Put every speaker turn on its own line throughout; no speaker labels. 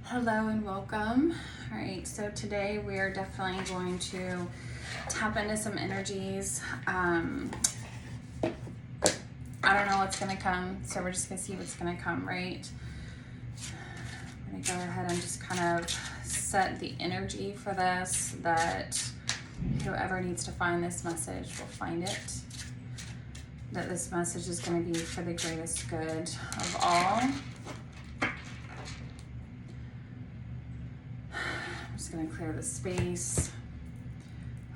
Hello and welcome. All right, so today we are definitely going to tap into some energies. I don't know what's going to come, so we're just going to see what's going to come, right? I'm going to go ahead and just kind of set the energy for this, that whoever needs to find this message will find it. That this message is going to be for the greatest good of all. I'm just going to clear the space.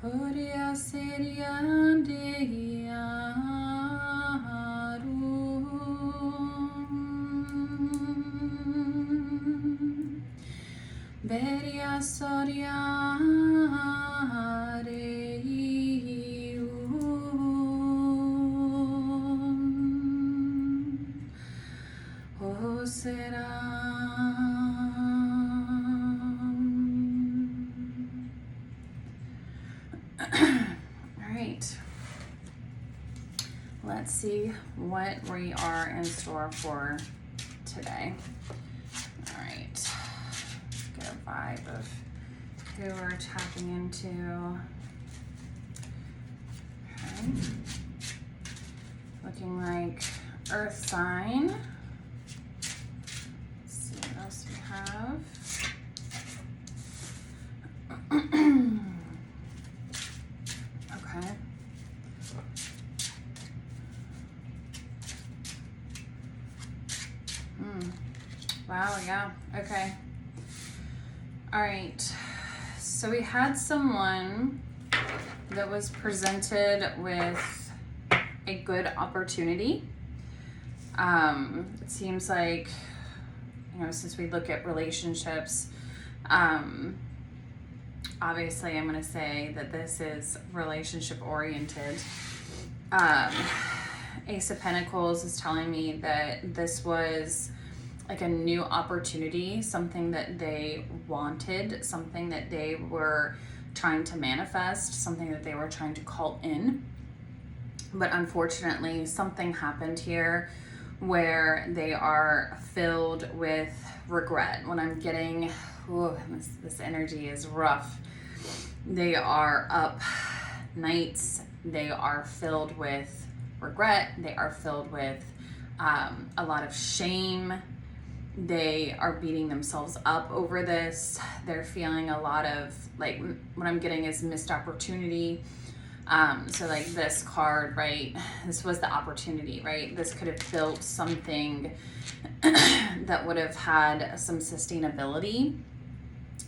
Beria soria o será. All right. Let's see what we are in store for today. All right. Get a vibe of who we're tapping into. Okay. Looking like earth sign. Let's see what else we have. Okay. Wow, yeah, okay. All right, so we had someone that was presented with a good opportunity. It seems like, since we look at relationships, obviously I'm going to say that this is relationship oriented. Ace of Pentacles is telling me that this was like a new opportunity, something that they wanted, something that they were trying to manifest, something that they were trying to call in. But unfortunately, something happened here where they are filled with regret. When I'm getting, this energy is rough. They are up nights. They are filled with regret. They are filled with a lot of shame. They are beating themselves up over this. They're feeling a lot of, like, what I'm getting is missed opportunity. So like this card, right? This was the opportunity, right? This could have built something that would have had some sustainability,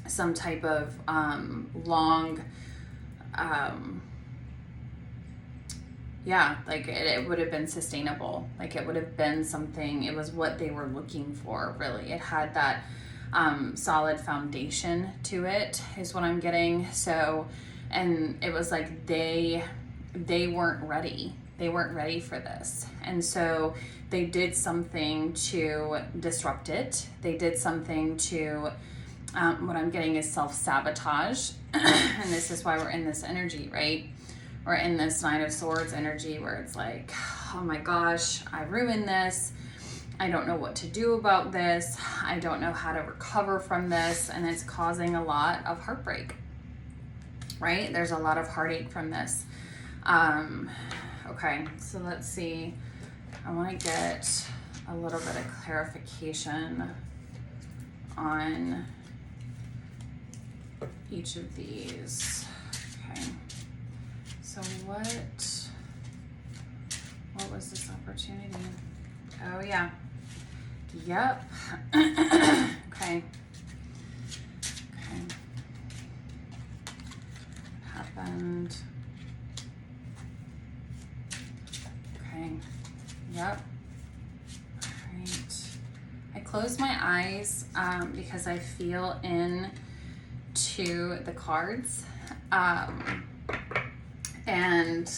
some type of long, like it would have been sustainable. Like it would have been something, it was what they were looking for, really. It had that solid foundation to it, is what I'm getting. So, and it was like they weren't ready. They weren't ready for this. And so they did something to disrupt it. They did something to, what I'm getting is self-sabotage. And this is why we're in this energy, right? We're in this Nine of Swords energy where it's like, oh my gosh, I ruined this. I don't know what to do about this. I don't know how to recover from this. And it's causing a lot of heartbreak, right? There's a lot of heartache from this. Okay, so let's see. I want to get a little bit of clarification on each of these. Okay. So what was this opportunity? Oh yeah. Yep. Okay. Happened. Okay. Yep. All right. I close my eyes because I feel into the cards. And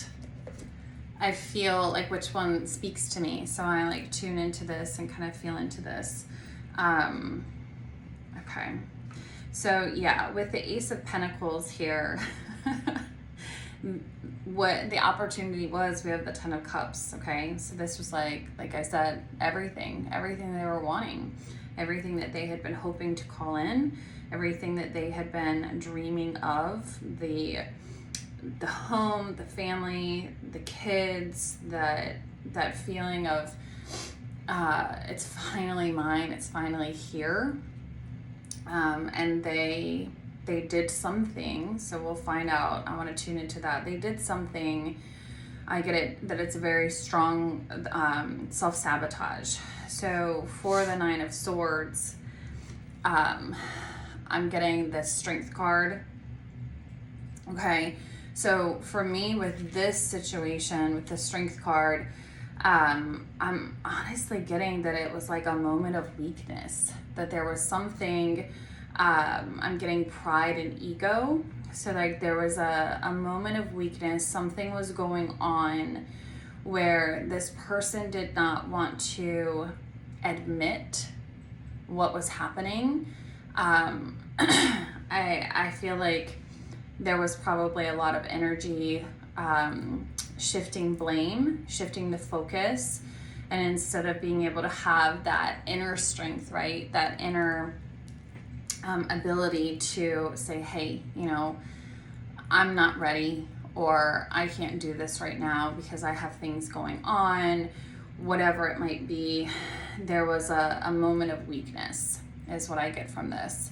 I feel like which one speaks to me. So I like tune into this and kind of feel into this. Okay. So yeah, with the Ace of Pentacles here, what the opportunity was, we have the Ten of Cups, okay? So this was like I said, everything they were wanting. everything that they had been hoping to call in, everything that they had been dreaming of, the home, the family, the kids, that feeling of it's finally mine, it's finally here. And they did something, so we'll find out. I want to tune into that. They did something. I get it that it's a very strong self-sabotage. So for the Nine of Swords, I'm getting this Strength card. Okay, so for me with this situation, with the Strength card, I'm honestly getting that it was like a moment of weakness, that there was something, I'm getting pride and ego. So like there was a moment of weakness, something was going on where this person did not want to admit what was happening. I feel like there was probably a lot of energy shifting blame, shifting the focus, and instead of being able to have that inner strength, right, that inner ability to say, hey, you know, I'm not ready, or I can't do this right now because I have things going on, whatever it might be, there was a moment of weakness is what I get from this.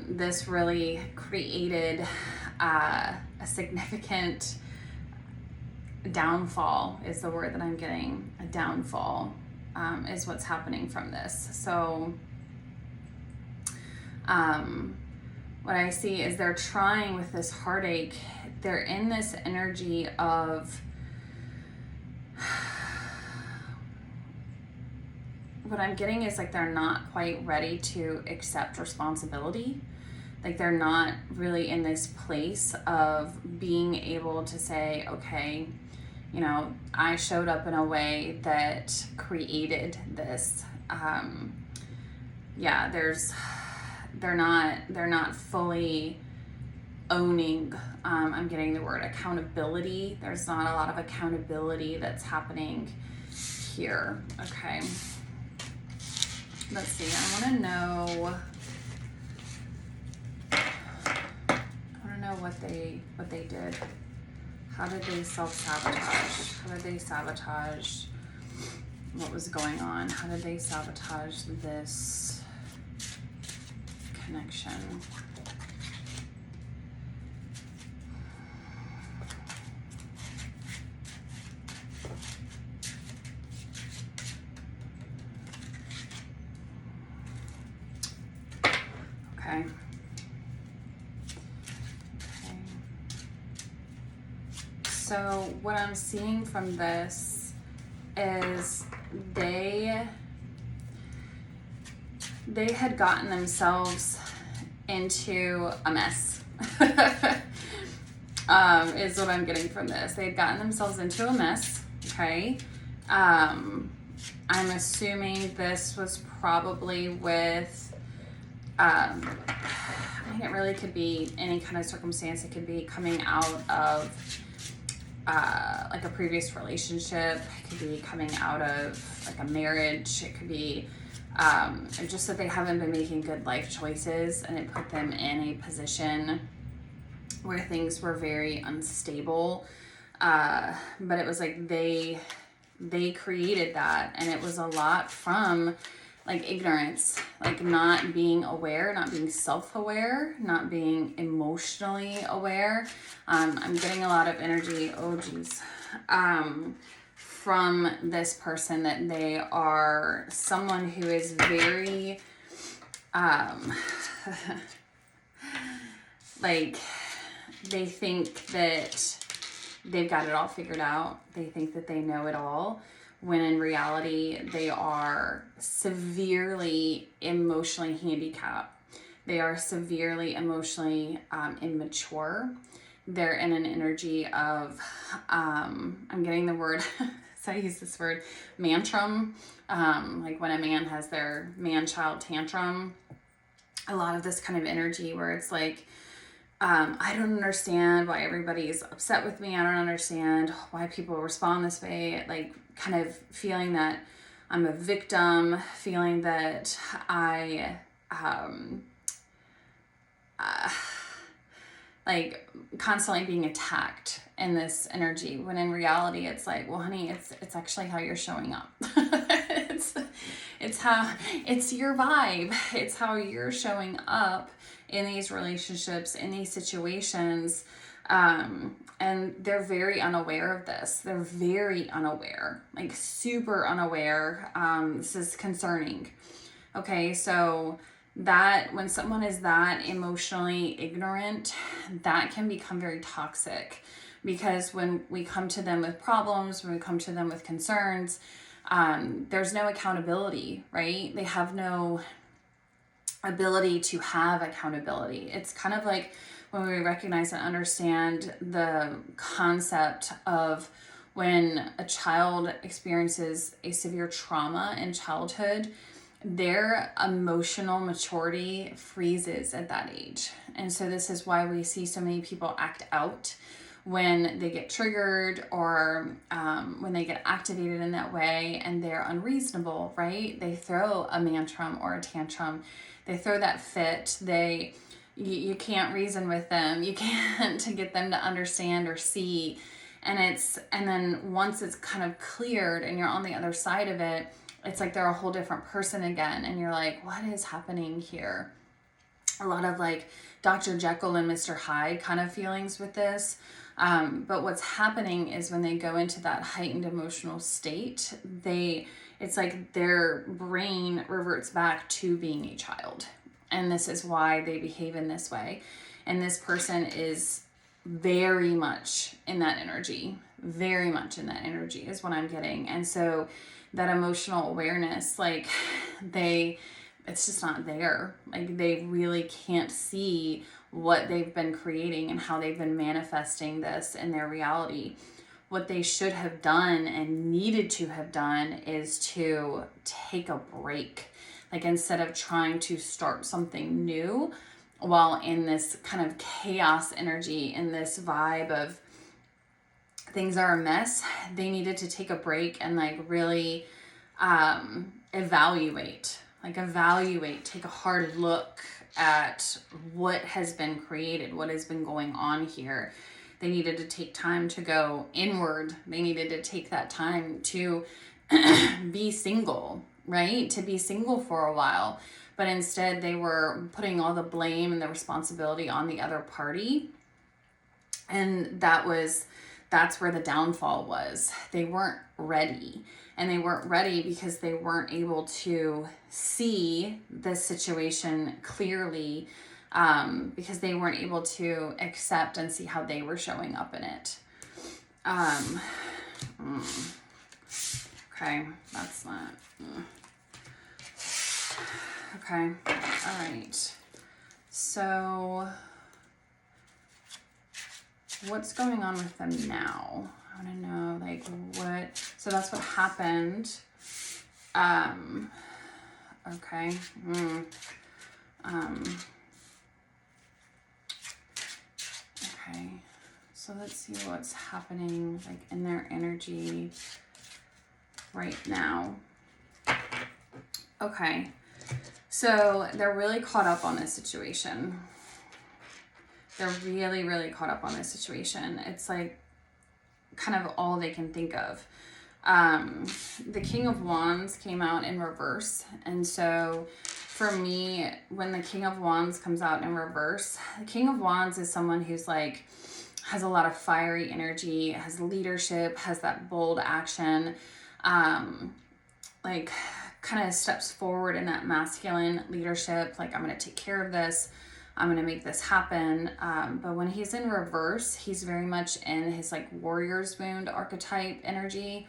This really created a significant downfall is the word that I'm getting. A downfall is what's happening from this. So what I see is they're trying with this heartache, they're in this energy of what I'm getting is like they're not quite ready to accept responsibility. Like they're not really in this place of being able to say, okay, you know, I showed up in a way that created this. They're not fully owning. I'm getting the word accountability. There's not a lot of accountability that's happening here. Okay. Let's see. I want to know what they did. How did they self-sabotage? How did they sabotage what was going on? How did they sabotage this connection? Okay. So what I'm seeing from this is they had gotten themselves into a mess. Is what I'm getting from this. They had gotten themselves into a mess, okay? I'm assuming this was probably with, I mean, it really could be any kind of circumstance. It could be coming out of like a previous relationship. It could be coming out of like a marriage. It could be just that they haven't been making good life choices, and it put them in a position where things were very unstable. But it was like they created that, and it was a lot from like ignorance, like not being aware, not being self-aware, not being emotionally aware. I'm getting a lot of energy, oh geez, from this person, that they are someone who is very, like they think that they've got it all figured out. They think that they know it all, when in reality they are severely emotionally handicapped. They are severely emotionally immature. They're in an energy of, I'm getting the word, so I use this word, mantrum, like when a man has their man-child tantrum. A lot of this kind of energy where it's like, I don't understand why everybody's upset with me. I don't understand why people respond this way. Like kind of feeling that I'm a victim, feeling that I like constantly being attacked in this energy, when in reality it's like, well honey, it's actually how you're showing up. It's your vibe, it's how you're showing up in these relationships, in these situations. And they're very unaware of this. They're very unaware, like super unaware. This is concerning. Okay, so that when someone is that emotionally ignorant, that can become very toxic, because when we come to them with problems, when we come to them with concerns, there's no accountability, right? They have no ability to have accountability. It's kind of like when we recognize and understand the concept of when a child experiences a severe trauma in childhood, their emotional maturity freezes at that age. And so this is why we see so many people act out when they get triggered, or when they get activated in that way and they're unreasonable, right? They throw a tantrum or a tantrum. They throw that fit. You can't reason with them. You can't to get them to understand or see. And then once it's kind of cleared and you're on the other side of it, it's like they're a whole different person again. And you're like, what is happening here? A lot of like Dr. Jekyll and Mr. Hyde kind of feelings with this. But what's happening is when they go into that heightened emotional state, it's like their brain reverts back to being a child. And this is why they behave in this way. And this person is very much in that energy. Very much in that energy is what I'm getting. And so that emotional awareness, like it's just not there. Like they really can't see what they've been creating and how they've been manifesting this in their reality. What they should have done and needed to have done is to take a break. Like instead of trying to start something new while in this kind of chaos energy, in this vibe of things are a mess, they needed to take a break and like really evaluate, take a hard look at what has been created, what has been going on here. They needed to take time to go inward. They needed to take that time to be single, right? To be single for a while. But instead they were putting all the blame and the responsibility on the other party. And that's where the downfall was. They weren't ready. And they weren't ready because they weren't able to see the situation clearly, because they weren't able to accept and see how they were showing up in it. Okay, that's not... Okay, all right. So what's going on with them now? I want to know, like, what... So that's what happened. Okay. Okay. So let's see what's happening, like, in their energy right now. Okay. So they're really caught up on this situation. They're really, really caught up on this situation. It's like kind of all they can think of. The King of Wands came out in reverse. And so for me, when the King of Wands comes out in reverse, the King of Wands is someone who's like, has a lot of fiery energy, has leadership, has that bold action, like kind of steps forward in that masculine leadership. Like, I'm going to take care of this. I'm going to make this happen. But when he's in reverse, he's very much in his like warrior's wound archetype energy,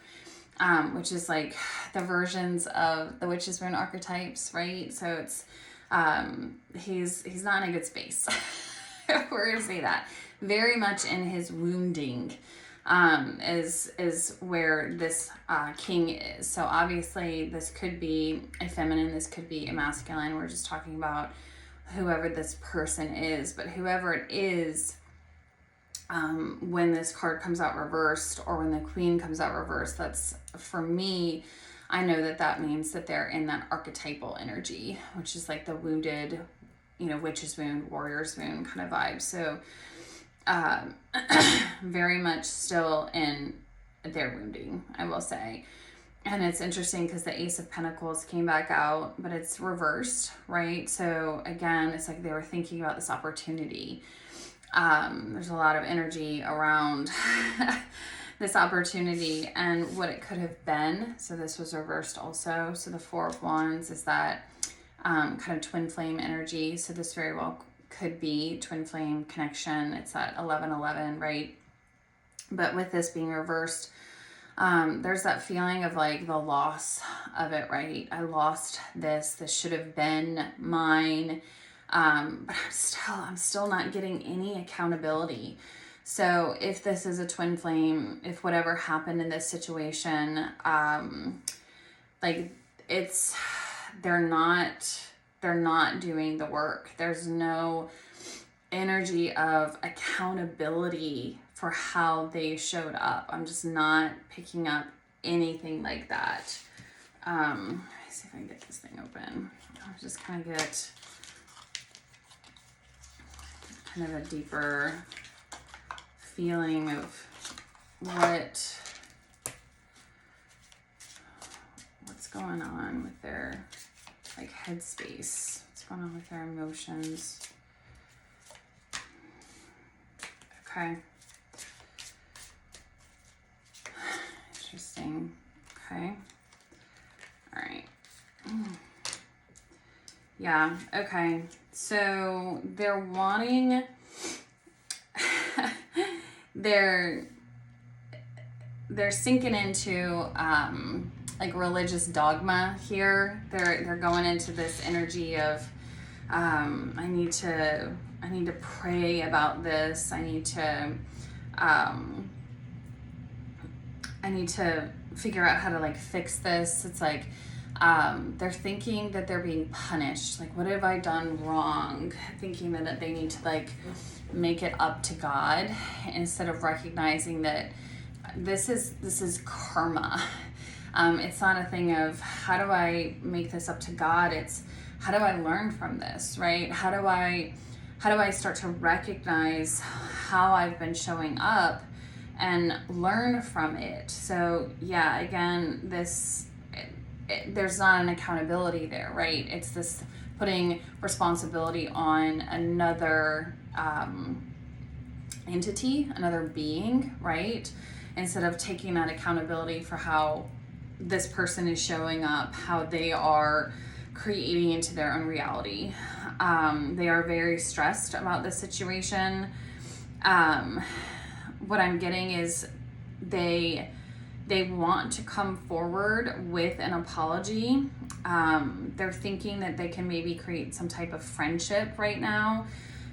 which is like the versions of the witch's wound archetypes, right? So it's, he's not in a good space. We're going to say that. Very much in his wounding, is where this king is. So obviously this could be a feminine, this could be a masculine. We're just talking about whoever this person is, but whoever it is, when this card comes out reversed, or when the Queen comes out reversed, that's, for me, I know that that means that they're in that archetypal energy, which is like the wounded, you know, witch's wound, warrior's wound kind of vibe. So very much still in their wounding, I will say. And it's interesting because the Ace of Pentacles came back out, but it's reversed, right? So again, it's like they were thinking about this opportunity. There's a lot of energy around this opportunity and what it could have been. So this was reversed also. So the Four of Wands is that kind of twin flame energy. So this very well could be twin flame connection. It's that 11-11, right? But with this being reversed, there's that feeling of like the loss of it, right? I lost this. This should have been mine. But I'm still not getting any accountability. So if this is a twin flame, if whatever happened in this situation, like they're not doing the work. There's no energy of accountability for how they showed up. I'm just not picking up anything like that. Let me see if I can get this thing open. I'll just kind of get kind of a deeper feeling of what's going on with their like headspace. What's going on with their emotions? Okay. Interesting. Okay. All right. Yeah. Okay. So they're wanting, they're sinking into, like religious dogma here. They're going into this energy of, I need to pray about this. I need to figure out how to like fix this. It's like, they're thinking that they're being punished. Like, what have I done wrong? Thinking that they need to like make it up to God instead of recognizing that this is karma. It's not a thing of how do I make this up to God? It's how do I learn from this, right? How do I start to recognize how I've been showing up and learn from it? So yeah, again, there's not an accountability there, right? It's this putting responsibility on another entity, another being, right? Instead of taking that accountability for how this person is showing up, how they are creating into their own reality. They are very stressed about this situation. What I'm getting is they want to come forward with an apology. They're thinking that they can maybe create some type of friendship right now,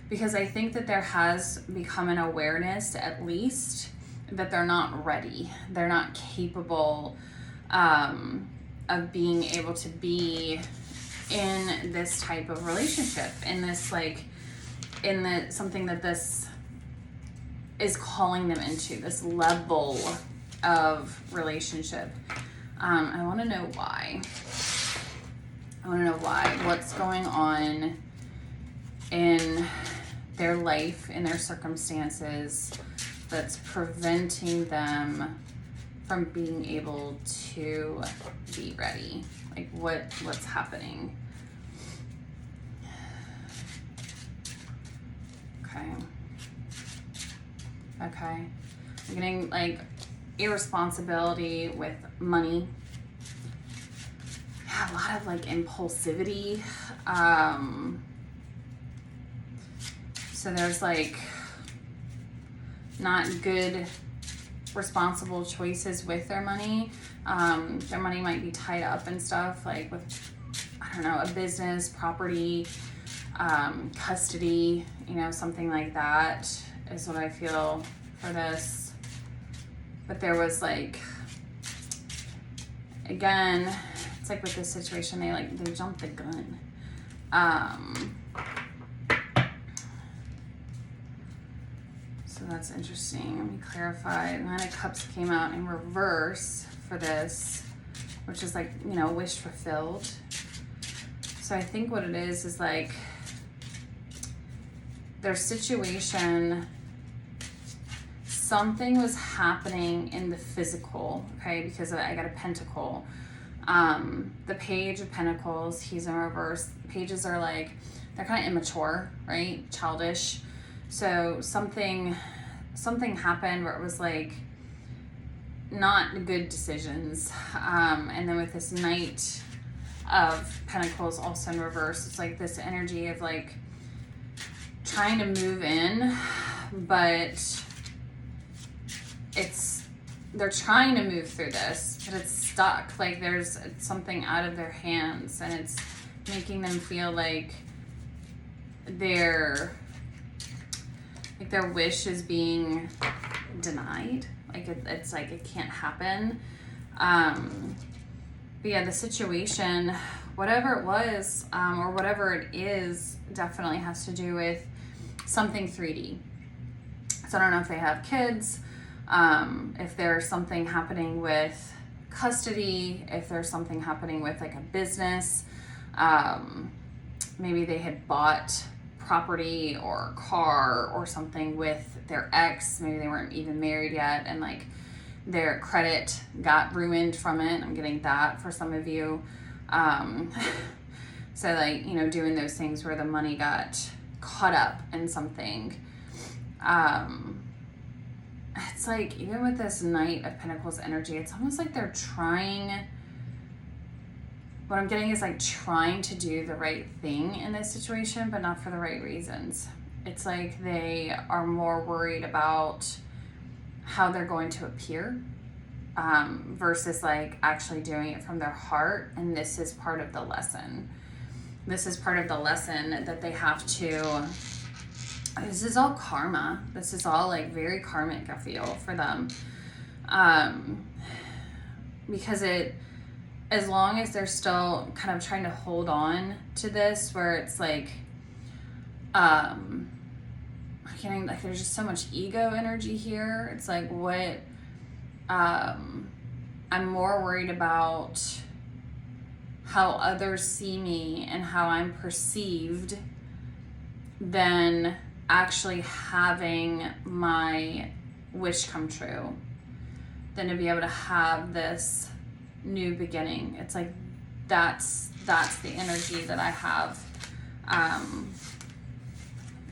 because I think that there has become an awareness, at least, that they're not ready. They're not capable of being able to be in this type of relationship, in this like, in the something that this is calling them into, this level of relationship. I want to know why. What's going on in their life, in their circumstances, that's preventing them from being able to be ready. Like what's happening? Okay. I'm getting like irresponsibility with money. Yeah, a lot of like impulsivity. So there's like not good responsible choices with their money. Their money might be tied up and stuff, like with, I don't know, a business, property, custody, you know, something like that is what I feel for this. But there was like, again, it's like with this situation, they jumped the gun. So that's interesting. Let me clarify. Nine of Cups came out in reverse for this, which is like, you know, wish fulfilled. So I think what it is like their situation, something was happening in the physical, okay, because I got a pentacle. The Page of Pentacles, he's in reverse. Pages are like, they're kind of immature, right? Childish. So something happened where it was like not good decisions. And then with this Knight of Pentacles also in reverse, it's like this energy of like trying to move in, but they're trying to move through this, but it's stuck. Like there's something out of their hands, and it's making them feel like their wish is being denied. Like it's like it can't happen. But yeah, the situation, whatever it was, or whatever it is, definitely has to do with something 3D. So I don't know if they have kids, if there's something happening with custody, if there's something happening with like a business, maybe they had bought property or car or something with their ex, maybe they weren't even married yet, and like their credit got ruined from it. I'm getting that for some of you. So like, you know, doing those things where the money got caught up in something. It's like, even with this Knight of Pentacles energy, it's almost like they're trying, what I'm getting is like trying to do the right thing in this situation, but not for the right reasons. It's like they are more worried about how they're going to appear, versus like actually doing it from their heart. And this is part of the lesson. This is part of the lesson that they have to, this is all karma. This is all like very karmic, I feel, for them. Because as long as they're still kind of trying to hold on to this, where it's like, getting like, there's just so much ego energy here. It's like, what, I'm more worried about how others see me and how I'm perceived than actually having my wish come true, than to be able to have this new beginning. It's like that's the energy that I have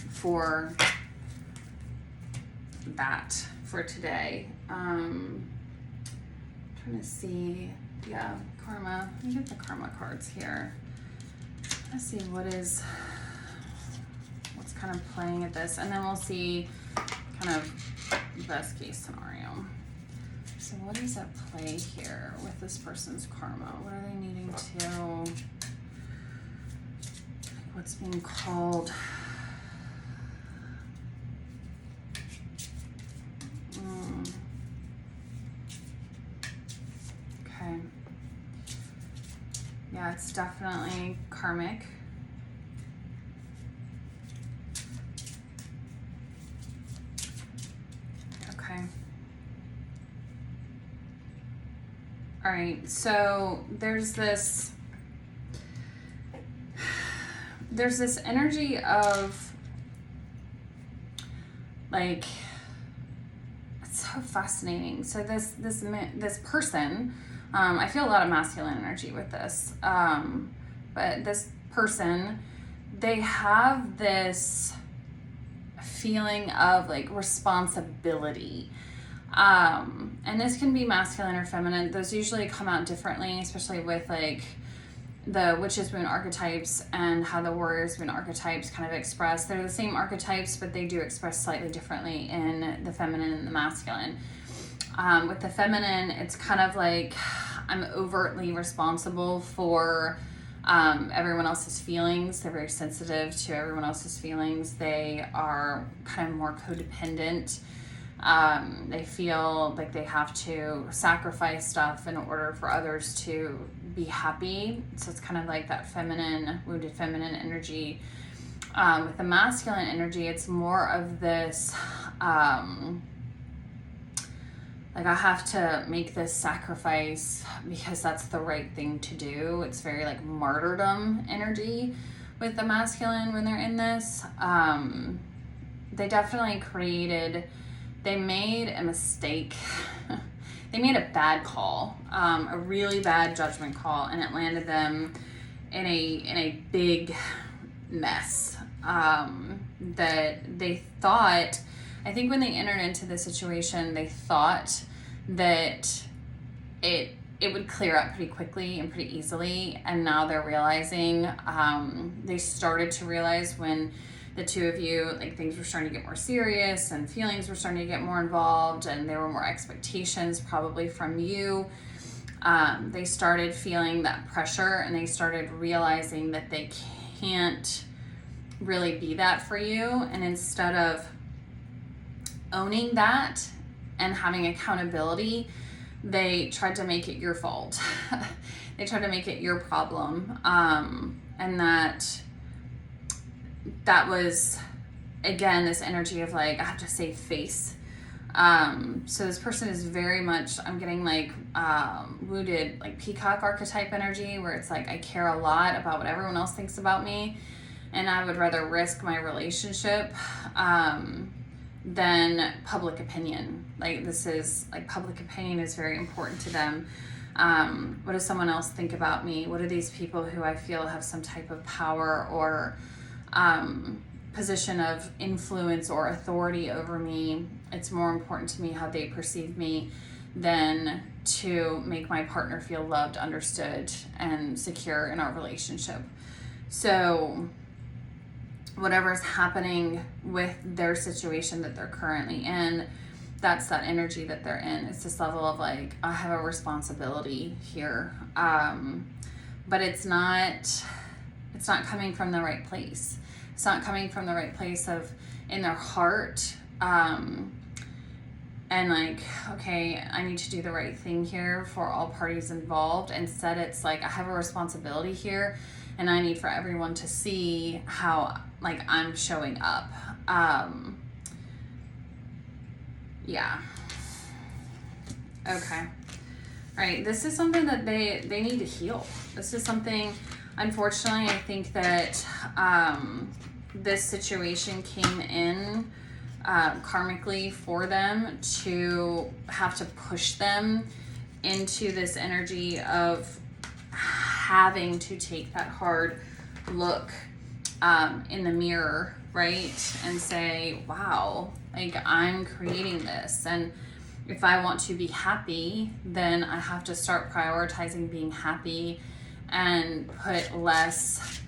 for that for today. Trying to see, yeah, karma. Let me get the karma cards here. Let's see what's kind of playing at this, and then we'll see kind of best case scenario. So what is at play here with this person's karma? What are they needing to, like, what's being called? Okay. Yeah, it's definitely karmic. Okay. All right, so there's this energy of like, it's so fascinating. So this person, I feel a lot of masculine energy with this, but this person, they have this feeling of like responsibility. And this can be masculine or feminine. Those usually come out differently, especially with like the witch's moon archetypes and how the warrior's moon archetypes kind of express. They're the same archetypes, but they do express slightly differently in the feminine and the masculine. With the feminine, it's kind of like I'm overtly responsible for everyone else's feelings. They're very sensitive to everyone else's feelings. They are kind of more codependent. They feel like they have to sacrifice stuff in order for others to be happy. So it's kind of like that feminine, wounded feminine energy. With the masculine energy, it's more of this like I have to make this sacrifice because that's the right thing to do. It's very like martyrdom energy with the masculine when they're in this. They definitely they made a mistake. They made a bad call, a really bad judgment call, and it landed them in a big mess. That they thought, I think when they entered into the situation, they thought that it would clear up pretty quickly and pretty easily, and now they're realizing, they started to realize when the two of you, like, things were starting to get more serious and feelings were starting to get more involved and there were more expectations probably from you. They started feeling that pressure, and they started realizing that they can't really be that for you. And instead of owning that and having accountability, they tried to make it your fault. They tried to make it your problem. And that was, again, this energy of like, I have to save face. So this person is very much, I'm getting like wounded, like peacock archetype energy, where it's like, I care a lot about what everyone else thinks about me, and I would rather risk my relationship than public opinion. Like, this is like, public opinion is very important to them. What does someone else think about me? What are these people who I feel have some type of power or position of influence or authority over me? It's more important to me how they perceive me than to make my partner feel loved, understood, and secure in our relationship. So whatever's happening with their situation that they're currently in, that's that energy that they're in. It's this level of like, I have a responsibility here. But it's not coming from the right place. It's not coming from the right place of in their heart. And like, okay, I need to do the right thing here for all parties involved. Instead, it's like, I have a responsibility here, and I need for everyone to see how like I'm showing up. Yeah. Okay. All right. This is something that they need to heal. This is something, unfortunately, I think that this situation came in karmically for them to have to push them into this energy of having to take that hard look in the mirror, right? And say, wow, like, I'm creating this. And if I want to be happy, then I have to start prioritizing being happy and put less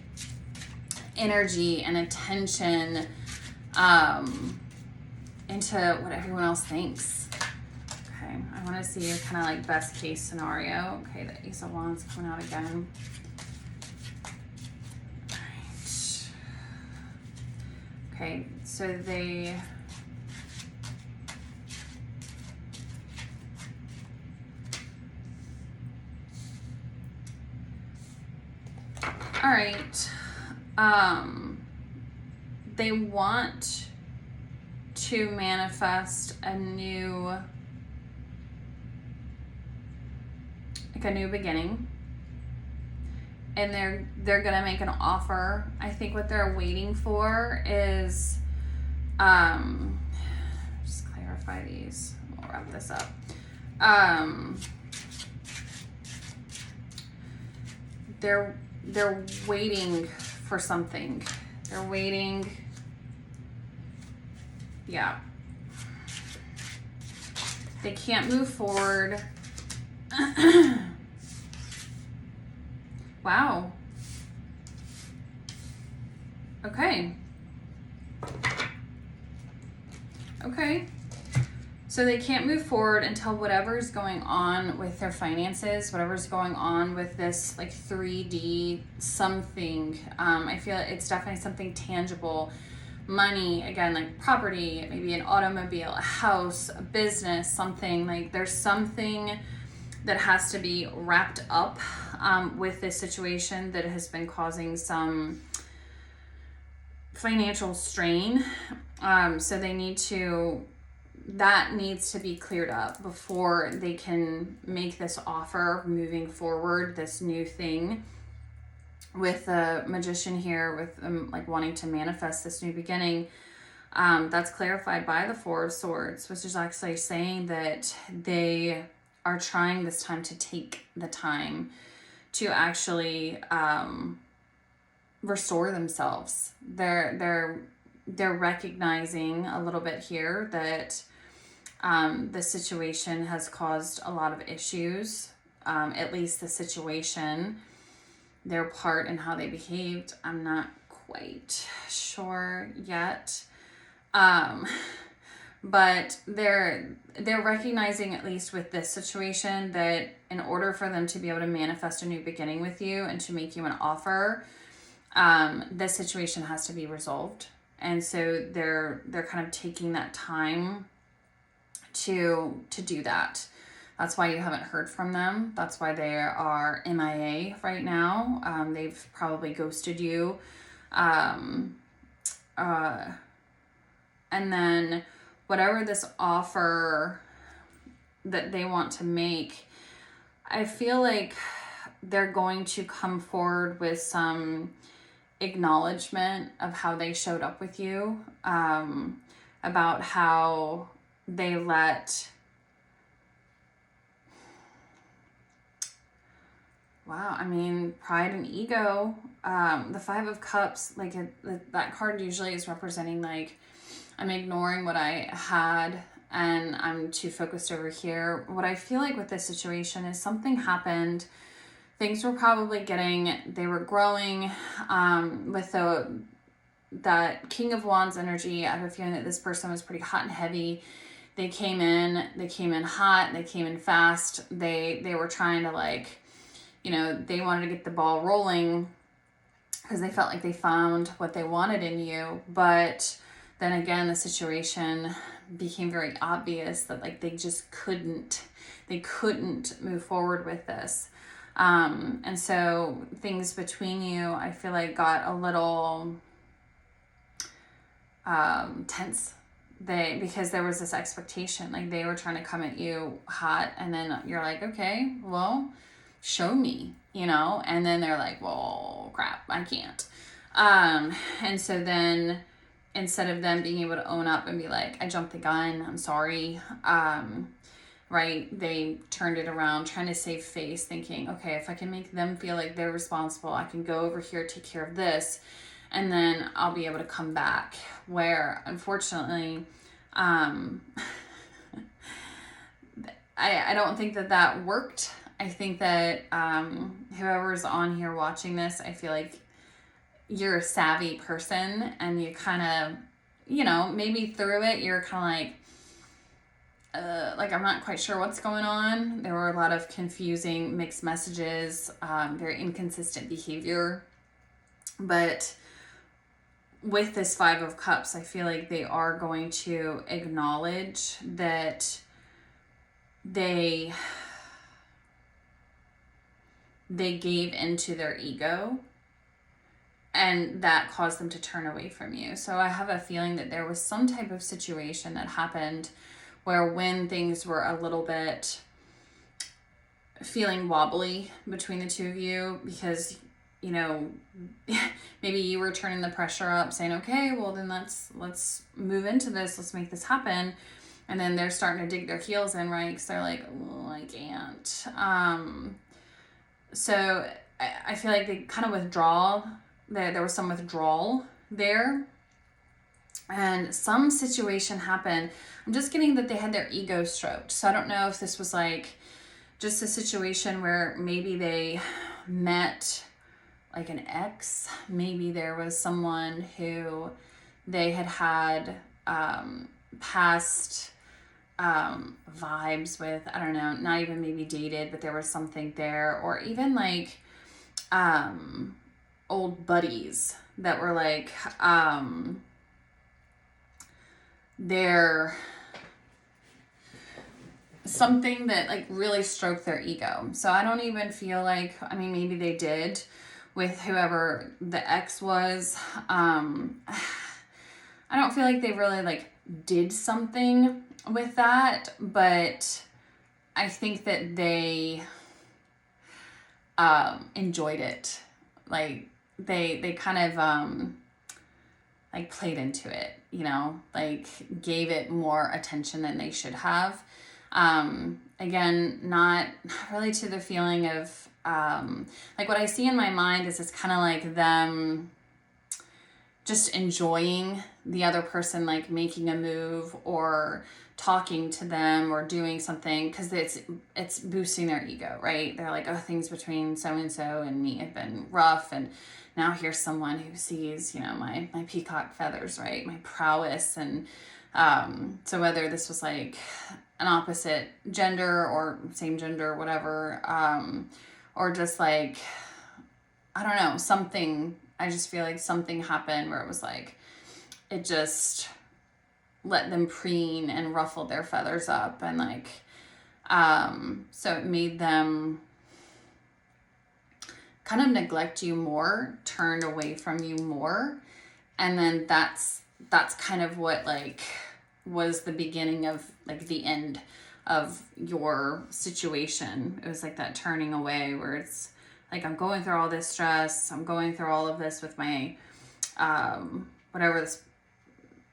energy and attention into what everyone else thinks. Okay, I want to see kind of like best case scenario. Okay, the Ace of Wands coming out again. All right. Okay, so they... All right. They want to manifest a new beginning, and they're gonna make an offer. I think what they're waiting for is just clarify these. We'll wrap this up. They're waiting for something. They're waiting. Yeah. They can't move forward. Wow. Okay. Okay. So they can't move forward until whatever's going on with their finances, whatever's going on with this like 3D something. I feel it's definitely something tangible. Money, again, like property, maybe an automobile, a house, a business, something. Like, there's something that has to be wrapped up with this situation that has been causing some financial strain. So they need to that needs to be cleared up before they can make this offer moving forward, this new thing. With the magician here, with like wanting to manifest this new beginning, that's clarified by the Four of Swords, which is actually saying that they are trying this time to take the time to actually restore themselves. They're recognizing a little bit here that the situation has caused a lot of issues. At least the situation, their part in how they behaved, I'm not quite sure yet. But they're recognizing, at least with this situation, that in order for them to be able to manifest a new beginning with you and to make you an offer, this situation has to be resolved. And so they're kind of taking that time to do that. That's why you haven't heard from them. That's why they are MIA right now. They've probably ghosted you. And then whatever this offer that they want to make, I feel like they're going to come forward with some acknowledgement of how they showed up with you, about how they let... Wow, I mean, pride and ego. The Five of Cups, like that card usually is representing like, I'm ignoring what I had and I'm too focused over here. What I feel like with this situation is something happened. Things were probably they were growing with that King of Wands energy. I have a feeling that this person was pretty hot and heavy. They came in hot, they came in fast. They were trying to like, they wanted to get the ball rolling because they felt like they found what they wanted in you. But then again, the situation became very obvious that like they just couldn't move forward with this. And so things between you, I feel like, got a little tense. Because there was this expectation, like they were trying to come at you hot, and then you're like, okay, well, show me, and then they're like, well, crap, I can't. And so then instead of them being able to own up and be like, I jumped the gun, I'm sorry, right, they turned it around, trying to save face, thinking, okay, if I can make them feel like they're responsible, I can go over here, take care of this, and then I'll be able to come back. Where unfortunately, I don't think that worked. I think that whoever's on here watching this, I feel like you're a savvy person, and you kind of, maybe through it, you're kind of like, I'm not quite sure what's going on. There were a lot of confusing mixed messages, very inconsistent behavior. But with this Five of Cups, I feel like they are going to acknowledge that they gave into their ego, and that caused them to turn away from you. So I have a feeling that there was some type of situation that happened where, when things were a little bit feeling wobbly between the two of you, because maybe you were turning the pressure up, saying, okay, well then let's move into this, let's make this happen. And then they're starting to dig their heels in, right? Because they're like, oh, I can't. So I feel like they kind of withdraw. There was some withdrawal there. And some situation happened. I'm just getting that they had their ego stroked. So I don't know if this was like just a situation where maybe they met like an ex. Maybe there was someone who they had past vibes with, I don't know, not even maybe dated, but there was something there. Or even like old buddies that were like, they're something that like really stroked their ego. So I don't even feel like, I mean, maybe they did with whoever the ex was. I I don't feel like they really like did something with that, but I think that they enjoyed it. Like they kind of like played into it, you know, like gave it more attention than they should have. Again, not really to the feeling of like what I see in my mind is it's kind of like them just enjoying the other person, like making a move or talking to them or doing something, because it's boosting their ego, right? They're like, oh, things between so and so and me have been rough, and now here's someone who sees, you know, my peacock feathers, right? My prowess. And so whether this was like an opposite gender or same gender, whatever, or just like, I don't know, something, I just feel like something happened where it was like, it just let them preen and ruffled their feathers up, and like, so it made them kind of neglect you more, turned away from you more. And then that's kind of what like was the beginning of like the end of your situation. It was like that turning away where it's like, I'm going through all this stress, I'm going through all of this with my whatever this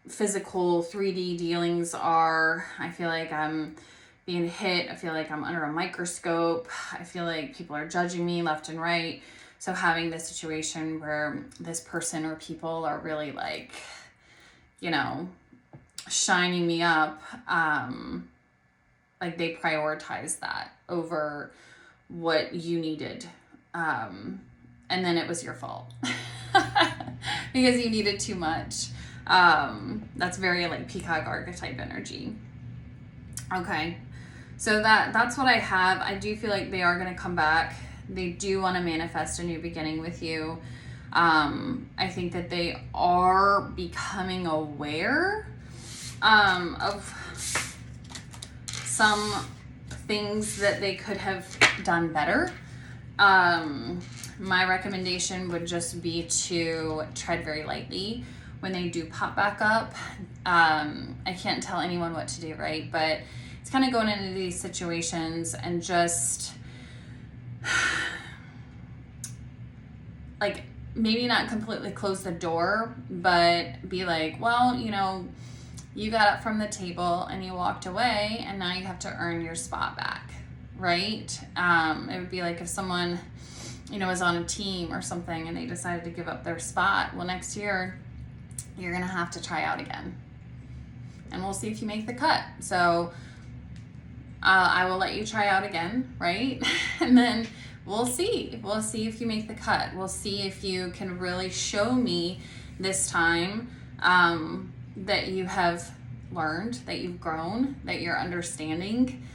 physical 3D dealings are. I feel like I'm being hit. I feel like I'm under a microscope. I feel like people are judging me left and right. So having this situation where this person or people are really like, you know, shining me up, like they prioritize that over what you needed. And then it was your fault because you needed too much. That's very like peacock archetype energy. Okay. So that's what I have. I do feel like they are going to come back. They do want to manifest a new beginning with you. I think that they are becoming aware of some things that they could have done better. My recommendation would just be to tread very lightly when they do pop back up. I can't tell anyone what to do, right? But it's kind of going into these situations and just like maybe not completely close the door, but be like, well, you know, you got up from the table and you walked away and now you have to earn your spot back, right? It would be like if someone, you know, was on a team or something and they decided to give up their spot. Well, next year you're going to have to try out again and we'll see if you make the cut. So I will let you try out again, right? And then we'll see if you make the cut. We'll see if you can really show me this time that you have learned, that you've grown, that you're understanding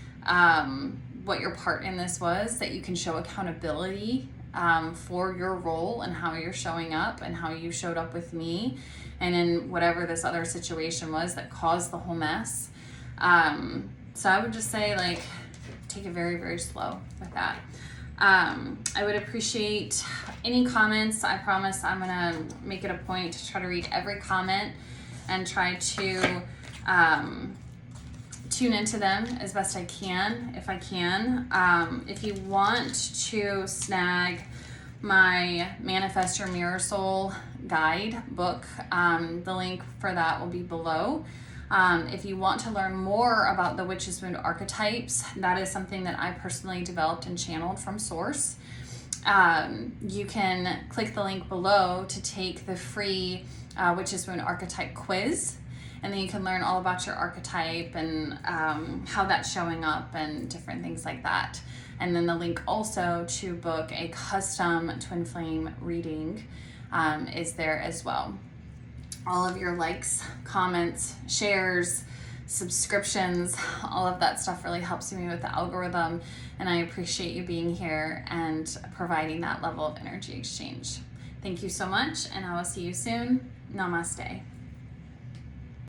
what your part in this was, that you can show accountability for your role and how you're showing up and how you showed up with me and in whatever this other situation was that caused the whole mess. So I would just say, like, take it very, very slow with that. I would appreciate any comments. I promise I'm gonna make it a point to try to read every comment and try to tune into them as best I can, if I can. If you want to snag my Manifest Your Mirror Soul guide book, the link for that will be below. If you want to learn more about the Witch's Wound archetypes, that is something that I personally developed and channeled from source. You can click the link below to take the free Witch's Wound archetype quiz, and then you can learn all about your archetype and how that's showing up and different things like that. And then the link also to book a custom twin flame reading is there as well. All of your likes, comments, shares, subscriptions, all of that stuff really helps me with the algorithm, and I appreciate you being here and providing that level of energy exchange. Thank you so much, and I will see you soon. Namaste.